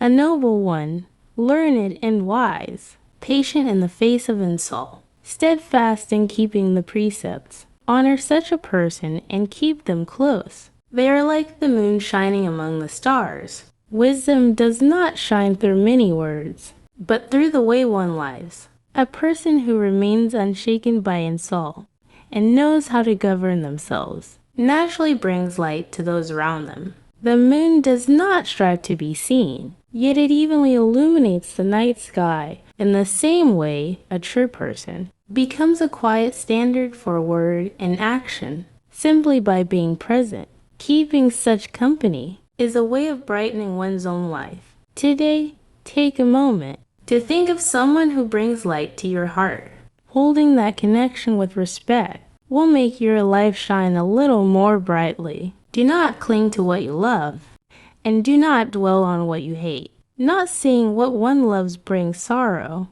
a noble one, learned and wise, patient in the face of insult, steadfast in keeping the precepts. Honor such a person and keep them close. They are like the moon shining among the stars. Wisdom does not shine through many words, but through the way one lives. A person who remains unshaken by insult and knows how to govern themselves naturally brings light to those around them. The moon does not strive to be seen, yet it evenly illuminates the night sky. In the same way, a true person becomes a quiet standard for word and action simply by being present. Keeping such company is a way of brightening one's own life. Today, take a moment to think of someone who brings light to your heart. Holding that connection with respect will make your life shine a little more brightly. Do not cling to what you love, and do not dwell on what you hate. Not seeing what one loves brings sorrow,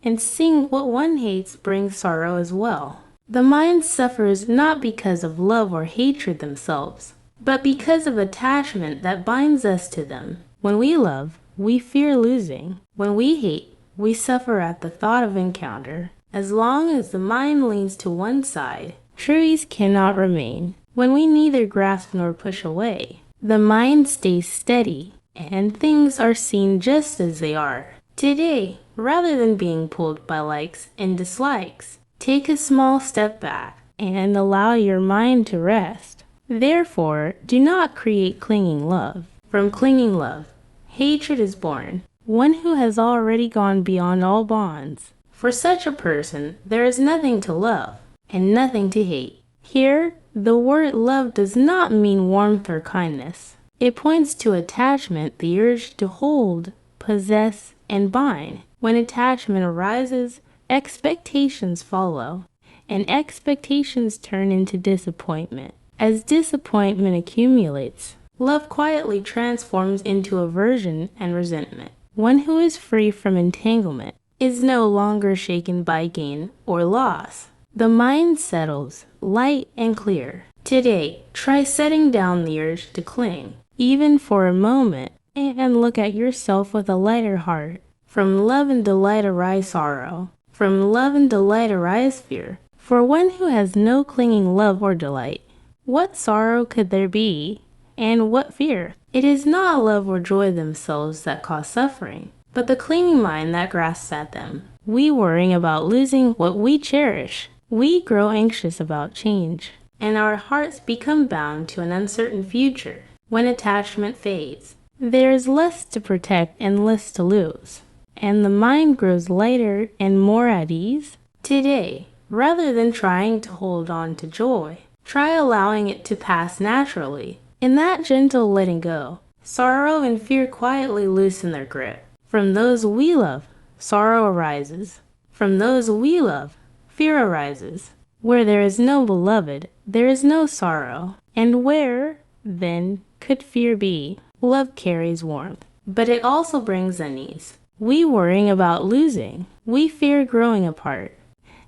and seeing what one hates brings sorrow as well. The mind suffers not because of love or hatred themselves, but because of attachment that binds us to them. When we love, we fear losing. When we hate, we suffer at the thought of encounter. As long as the mind leans to one side, true ease cannot remain. When we neither grasp nor push away, the mind stays steady, and things are seen just as they are. Today, rather than being pulled by likes and dislikes, take a small step back and allow your mind to rest. Therefore, do not create clinging love. From clinging love, hatred is born, one who has already gone beyond all bonds. For such a person, there is nothing to love and nothing to hate. Here, the word love does not mean warmth or kindness. It points to attachment, the urge to hold, possess, and bind. When attachment arises, expectations follow, and expectations turn into disappointment. As disappointment accumulates, love quietly transforms into aversion and resentment. One who is free from entanglement is no longer shaken by gain or loss. The mind settles, light and clear. Today, try setting down the urge to cling, even for a moment, and look at yourself with a lighter heart. From love and delight arise sorrow. From love and delight arise fear. For one who has no clinging love or delight, what sorrow could there be, and what fear? It is not love or joy themselves that cause suffering, but the clinging mind that grasps at them. We worrying about losing what we cherish. We grow anxious about change, and our hearts become bound to an uncertain future. When attachment fades, there is less to protect and less to lose, and the mind grows lighter and more at ease. Today, rather than trying to hold on to joy, try allowing it to pass naturally. In that gentle letting go, sorrow and fear quietly loosen their grip. From those we love, sorrow arises. From those we love, fear arises. Where there is no beloved, there is no sorrow. And where, then, could fear be? Love carries warmth, but it also brings unease. We worrying about losing. We fear growing apart,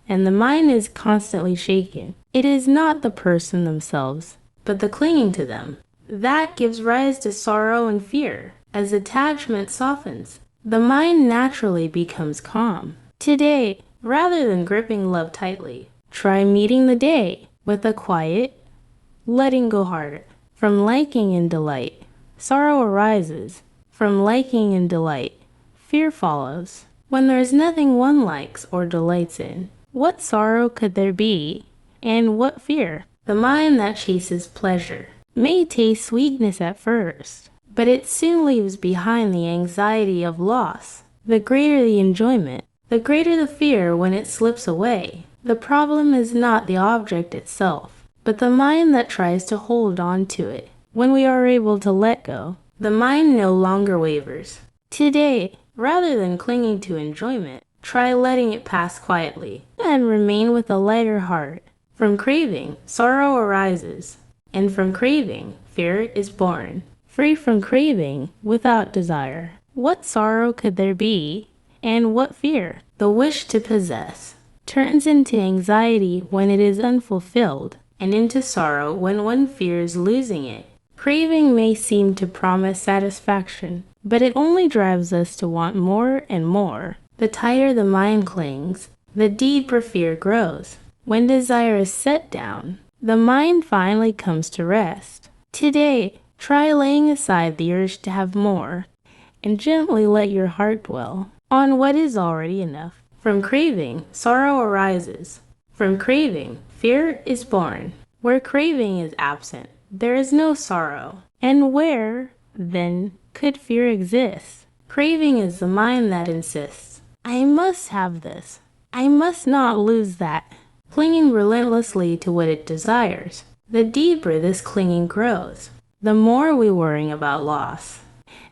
and the mind is constantly shaken. It is not the person themselves, but the clinging to them. That gives rise to sorrow and fear. As attachment softens, the mind naturally becomes calm. Today, rather than gripping love tightly, try meeting the day with a quiet, letting go heart. From liking and delight, sorrow arises. From liking and delight, fear follows. When there is nothing one likes or delights in, what sorrow could there be, and what fear? The mind that chases pleasure may taste sweetness at first, but it soon leaves behind the anxiety of loss. The greater the enjoyment, the greater the fear when it slips away. The problem is not the object itself, but the mind that tries to hold on to it. When we are able to let go, the mind no longer wavers. Today, rather than clinging to enjoyment, try letting it pass quietly, and remain with a lighter heart. From craving, sorrow arises, and from craving, fear is born. Free from craving, without desire, what sorrow could there be, and what fear? The wish to possess turns into anxiety when it is unfulfilled, and into sorrow when one fears losing it. Craving may seem to promise satisfaction, but it only drives us to want more and more. The tighter the mind clings, the deeper fear grows. When desire is set down, the mind finally comes to rest. Today, try laying aside the urge to have more, and gently let your heart dwell on what is already enough. From craving, sorrow arises. From craving, fear is born. Where craving is absent, there is no sorrow. And where, then, could fear exist? Craving is the mind that insists, I must have this. I must not lose that. Clinging relentlessly to what it desires. The deeper this clinging grows, the more we worry about loss,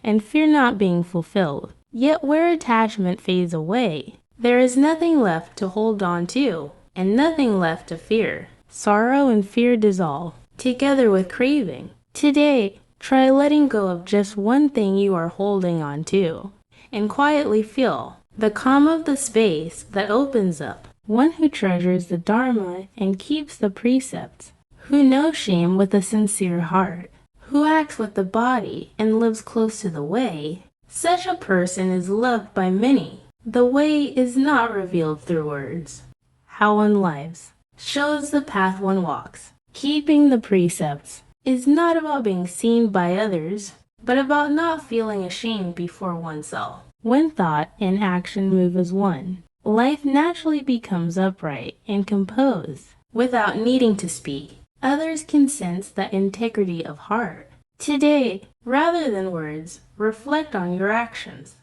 and fear not being fulfilled. Yet where attachment fades away, there is nothing left to hold on to, and nothing left to fear. Sorrow and fear dissolve, together with craving. Today, try letting go of just one thing you are holding on to, and quietly feel the calm of the space that opens up. One who treasures the Dharma and keeps the precepts, who knows shame with a sincere heart, who acts with the body and lives close to the way, such a person is loved by many. The way is not revealed through words. How one lives shows the path one walks. Keeping the precepts is not about being seen by others, but about not feeling ashamed before oneself. When thought and action move as one, life naturally becomes upright and composed. Without needing to speak, others can sense the integrity of heart. Today, rather than words, reflect on your actions,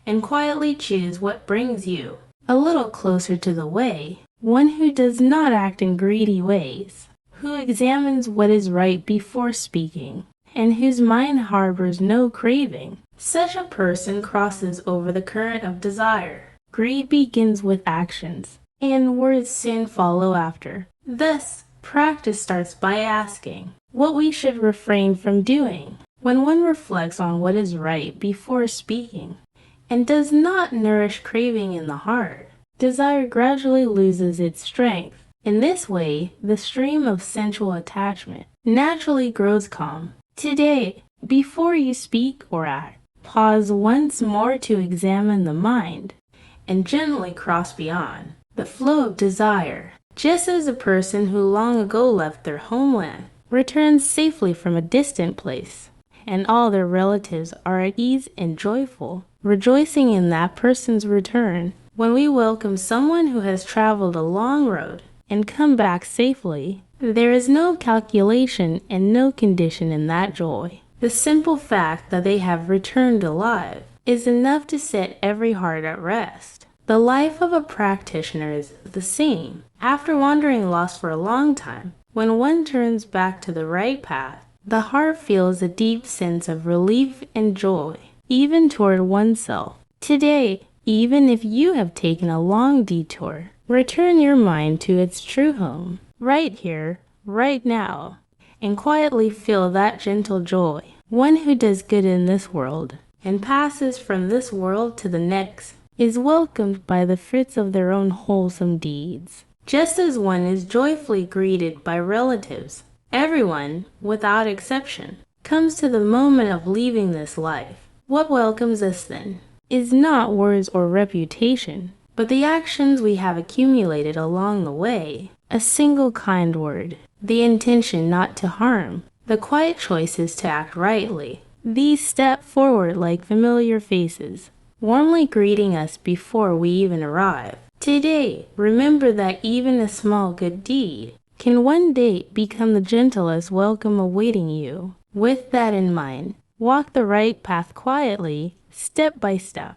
and quietly choose what brings you a little closer to the way. One who does not act in greedy ways, who examines what is right before speaking, and whose mind harbors no craving. Such a person crosses over the current of desire. Greed begins with actions, and words soon follow after. Thus, practice starts by asking what we should refrain from doing. When one reflects on what is right before speaking, and does not nourish craving in the heart, desire gradually loses its strength. In this way, the stream of sensual attachment naturally grows calm. Today, before you speak or act, pause once more to examine the mind, and gently cross beyond the flow of desire. Just as a person who long ago left their homeland returns safely from a distant place, and all their relatives are at ease and joyful, rejoicing in that person's return. When we welcome someone who has traveled a long road and come back safely, there is no calculation and no condition in that joy. The simple fact that they have returned alive is enough to set every heart at rest. The life of a practitioner is the same. After wandering lost for a long time, when one turns back to the right path, the heart feels a deep sense of relief and joy, even toward oneself. Today, even if you have taken a long detour, return your mind to its true home, right here, right now, and quietly feel that gentle joy. One who does good in this world and passes from this world to the next is welcomed by the fruits of their own wholesome deeds. Just as one is joyfully greeted by relatives, everyone, without exception, comes to the moment of leaving this life. What welcomes us then is not words or reputation, but the actions we have accumulated along the way. A single kind word, the intention not to harm, the quiet choices to act rightly. These step forward like familiar faces, warmly greeting us before we even arrive. Today, remember that even a small good deed can one day become the gentlest welcome awaiting you. With that in mind, walk the right path quietly, step by step,